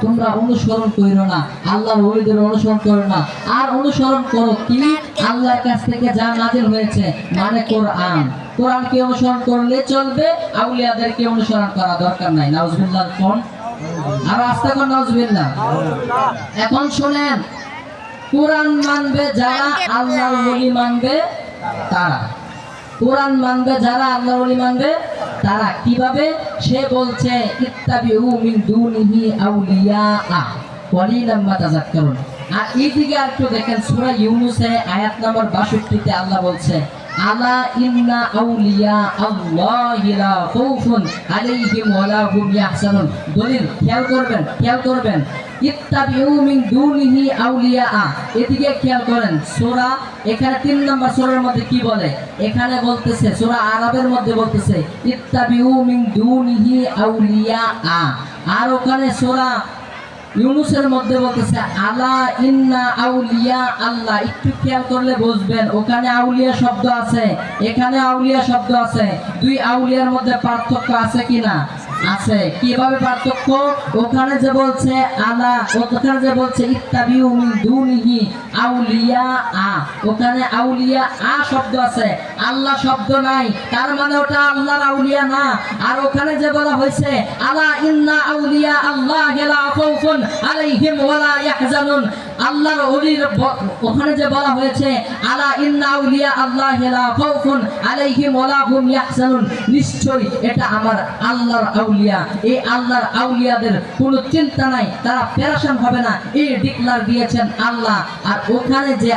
তোমরা অনুসরণ করো না, আল্লাহর ওলিদের অনুসরণ করো না, আর অনুসরণ করো কি আল্লাহর কাছ থেকে যা নাযিল হয়েছে, মানে কোরআন। কোরআনকে অনুসরণ করলে চলবে, আউলিয়াদেরকে অনুসরণ করা দরকার নাই। নাউজুবিল্লাহ। কোন আর আস্তে কোন নাউজুবিল্লাহ। এখন শুনেন, কোরআন মানবে যারা, আল্লাহর ওলি মানবে তারা। কোরআন মানবে যারা, আল্লাহর ওলি মানবে তারা। কিভাবে? সে বলছে ইত্তাবিউ মিন দুনিহি আউলিয়া ওয়ালিলাম মা তাযাক্কারুন। আর এইদিকে একটু দেখেন, সূরা ইউনূসে আয়াত নম্বর ৬২ তে আল্লাহ বলছে আলা ইন্না আউলিয়া আল্লাহি লা খাউফুন আলাইহিম ওয়া লা হুম ইয়াহজানুন। দলিল খেয়াল করবেন, খেয়াল করবেন। ইত্তাবিউ মিন দুনিহি আউলিয়া, এদিকে খেয়াল করেন। সূরা এখানে ৩ নম্বর সূরার মধ্যে কি বলে? এখানে বলতেছে, সূরা আরাবের মধ্যে বলতেছে ইত্তাবিউ মিন দুনিহি আউলিয়া, আর ওখানে সূরা ইউনূসের মধ্যে বলতেছে আলা ইন্না আউলিয়া আল্লাহ। একটু খেয়াল করলে বুঝবেন, ওখানে আউলিয়া শব্দ আছে, এখানে আউলিয়া শব্দ আছে। দুই আউলিয়ার মধ্যে পার্থক্য আছে কিনা? আছে। কিভাবে পার্থক্য? ওখানে যে বলছে আলা, ওখানে যে বলছে ইত্তাবিউ মিন দুনিহি আউলিয়া, ওখানে আউলিয়া শব্দ আছে, আল্লাহ শব্দ নাই। তার মানে ওটা আল্লাহর আউলিয়া না। আর ওখানে যে বলা হয়েছে আলা ইন্না আউলিয়া আল্লাহি লা খাউফুন আলাইহিম ওয়া লা ইয়াহজানুন, আল্লাহর ওলির ওখানে যে বলা হয়েছে আলা ইন্না আউলিয়া আল্লাহি লা খাউফুন আলাইহিম ওয়া লা হুম ইয়াহজানুন, নিশ্চয়ই এটা আমার আল্লাহর আউলিয়া। এই আল্লাহর আউলিয়াদের কোনো চিন্তা নাই, তারা পেরেশান হবে না, এই ডিক্লার দিয়েছেন আল্লাহ। আর ওখানে যে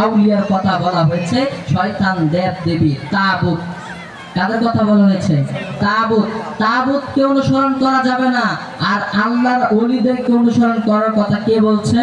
আউলিয়ার কথা বলা হয়েছে শয়তান, দেব দেবী, তাগুত, কাদের কথা বলা হয়েছে? তাগুত। তাগুতকে অনুসরণ করা যাবে না। আর আল্লাহর ওলিদেরকে অনুসরণ করার কথা কে বলছে?